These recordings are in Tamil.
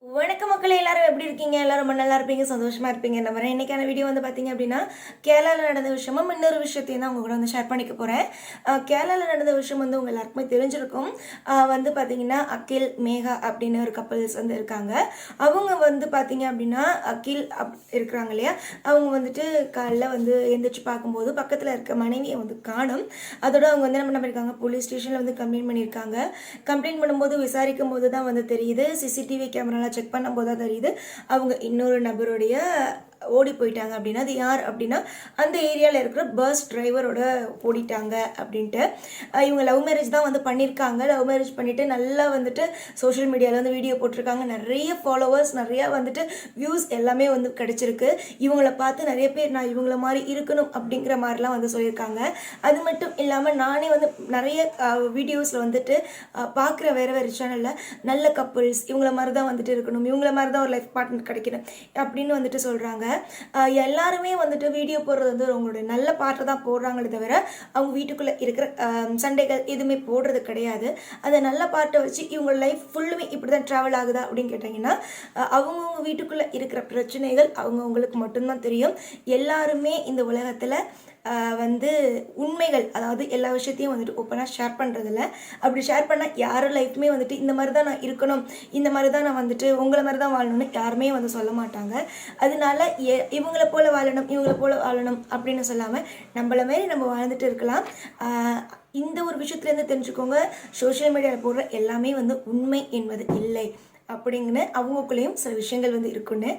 வணக்க மக்களே, எல்லாரும் எப்படி இருக்கீங்க? எல்லாரும் ரொம்ப நல்லா இருப்பீங்க, சந்தோஷமா இருப்பீங்க நம்புறேன். இன்னைக்கான வீடியோ வந்து பார்த்தீங்க அப்படின்னா, கேரளாவில் நடந்த விஷயமும் இன்னொரு விஷயத்தையும் தான் உங்க கூட வந்து ஷேர் பண்ணிக்க போகிறேன். கேரளாவில் நடந்த விஷயம் வந்து உங்கள் எல்லாருக்குமே தெரிஞ்சிருக்கும். வந்து பார்த்தீங்கன்னா அகில், மேகா அப்படின்னு ஒரு கப்பல்ஸ் வந்து இருக்காங்க. அவங்க வந்து பார்த்தீங்க அப்படின்னா அகில் இருக்கிறாங்க இல்லையா, அவங்க வந்துட்டு காலைல வந்து எந்திரிச்சு பார்க்கும்போது பக்கத்தில் இருக்க மனைவியை வந்து காணும். அதோட அவங்க வந்து என்ன பண்ணியிருக்காங்க, போலீஸ் ஸ்டேஷனில் வந்து கம்ப்ளைண்ட் பண்ணியிருக்காங்க. கம்ப்ளைண்ட் பண்ணும்போது விசாரிக்கும் போது தான் வந்து தெரியுது, சிசிடிவி கேமராலாம் செக் பண்ணும்போது தான் தெரியுது அவங்க இன்னொரு நபருடைய ஓடி போயிட்டாங்க அப்படின்னா. அது யார் அப்படின்னா அந்த ஏரியாவில் இருக்கிற பஸ் டிரைவரோட ஓடிட்டாங்க அப்படின்ட்டு. இவங்க லவ் மேரேஜ் தான் வந்து பண்ணியிருக்காங்க. லவ் மேரேஜ் பண்ணிவிட்டு நல்லா வந்துட்டு சோஷியல் மீடியாவில் வந்து வீடியோ போட்டிருக்காங்க. நிறைய ஃபாலோவர்ஸ், நிறையா வந்துட்டு வியூஸ் எல்லாமே வந்து கிடச்சிருக்கு. இவங்கள பார்த்து நிறைய பேர் நான் இவங்கள மாதிரி இருக்கணும் அப்படிங்கிற மாதிரிலாம் வந்து சொல்லியிருக்காங்க. அது மட்டும் இல்லாமல் நானே வந்து நிறைய வீடியோஸில் வந்துட்டு பார்க்குற வேறு வேறு சேனலில் நல்ல கப்புள்ஸ் இவங்கள மாதிரி தான் வந்துட்டு இருக்கணும், இவங்கள மாதிரி தான் ஒரு லைஃப் பார்ட்னர் கிடைக்கணும் அப்படின்னு வந்துட்டு சொல்கிறாங்க. எல்லாருமே வந்துட்டு வீடியோ போடுறது வந்து அவங்களுடைய நல்ல பாட்டை தான் போடுறாங்களே தவிர அவங்க வீட்டுக்குள்ளே இருக்கிற சண்டைகள் எதுவுமே போடுறது கிடையாது. அந்த நல்ல பாட்டை வச்சு இவங்க லைஃப் ஃபுல்லுமே இப்படி தான் ட்ராவல் ஆகுதா அப்படின்னு கேட்டிங்கன்னா, அவங்கவுங்க வீட்டுக்குள்ளே இருக்கிற பிரச்சனைகள் அவங்கவுங்களுக்கு மட்டும்தான் தெரியும். எல்லாருமே இந்த உலகத்தில் வந்து உண்மைகள், அதாவது எல்லா விஷயத்தையும் வந்துட்டு ஓப்பனாக ஷேர் பண்ணுறதில்ல. அப்படி ஷேர் பண்ணால் யாரும் லைஃப்மே வந்துட்டு இந்த மாதிரி தான் நான் இருக்கணும், இந்த மாதிரி தான் நான் வந்துட்டு உங்களை மாதிரி தான் வாழணும்னு யாருமே வந்து சொல்ல மாட்டாங்க. அதனால இவங்கள போல் வாழணும், இவங்கள போல் வாழணும் அப்படின்னு சொல்லாமல் நம்மள மாரி நம்ம வாழ்ந்துட்டு இருக்கலாம். இந்த ஒரு விஷயத்துலேருந்து தெரிஞ்சுக்கோங்க, சோஷியல் மீடியாவில் போடுற எல்லாமே வந்து உண்மை என்பது இல்லை அப்படிங்கன்னு அவங்களுக்குள்ளேயும் சில விஷயங்கள் வந்து இருக்குன்னு.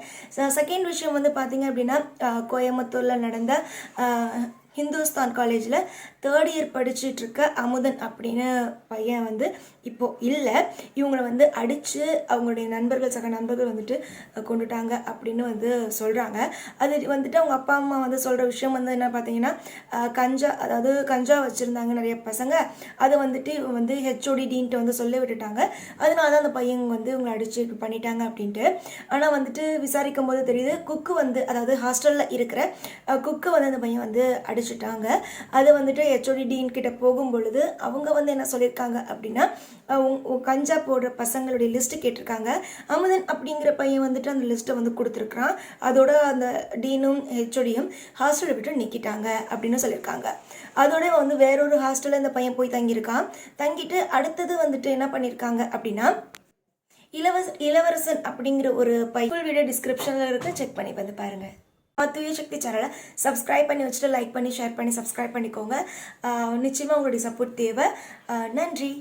செகண்ட் விஷயம் வந்து பார்த்திங்க அப்படின்னா, கோயம்புத்தூரில் நடந்த ஹிந்துஸ்தான் காலேஜில் தேர்ட் இயர் படிச்சுட்ருக்க அமுதன் அப்படின்னு பையன் வந்து இப்போது இல்லை. இவங்களை வந்து அடித்து அவங்களுடைய நண்பர்கள், சக நண்பர்கள் வந்துட்டு கொண்டுட்டாங்க அப்படின்னு வந்து சொல்கிறாங்க. அது வந்துட்டு அவங்க அப்பா அம்மா வந்து சொல்கிற விஷயம் வந்து என்ன பார்த்தீங்கன்னா, கஞ்சா வச்சுருந்தாங்க நிறைய பசங்க. அதை வந்துட்டு இவங்க வந்து ஹெச்ஓடி டீன்ட்டு வந்து சொல்லி விட்டுட்டாங்க. அதனால தான் அந்த பையன் வந்து இவங்களை அடித்து பண்ணிட்டாங்க அப்படின்ட்டு. ஆனால் வந்துட்டு விசாரிக்கும் போது தெரியுது, குக்கு வந்து அதாவது ஹாஸ்டலில் இருக்கிற குக்கு வந்து அந்த பையன் வந்து அடிச்சுட்டாங்க. அதை வந்துட்டு ஹெச்ஓடி டீன் கிட்ட போகும் பொழுது அவங்க வந்து என்ன சொல்லியிருக்காங்க அப்படின்னா, கஞ்சா போடுற பசங்களுடைய லிஸ்ட்டு கேட்டிருக்காங்க. அமுதன் அப்படிங்கிற பையன் வந்துட்டு அந்த லிஸ்ட்டை வந்து கொடுத்துருக்குறான். அதோட அந்த டீனும் ஹெச்ஓடியும் ஹாஸ்டலை விட்டு நிற்கிட்டாங்க அப்படின்னு சொல்லியிருக்காங்க. அதோட வந்து வேறொரு ஹாஸ்டலில் இந்த பையன் போய் தங்கியிருக்கான். தங்கிட்டு அடுத்தது வந்துட்டு என்ன பண்ணியிருக்காங்க அப்படின்னா, இளவரசன் அப்படிங்கிற ஒரு ஃபுல் வீடியோ டிஸ்கிரிப்ஷனில் இருக்குது, செக் பண்ணி வந்து பாருங்கள். தூய சக்தி சேனலை சப்ஸ்கிரைப் பண்ணி வச்சுட்டு லைக் பண்ணி ஷேர் பண்ணி சப்ஸ்கிரைப் பண்ணிக்கோங்க. நிச்சயமாக உங்களுடைய சப்போர்ட் தேவை. நன்றி.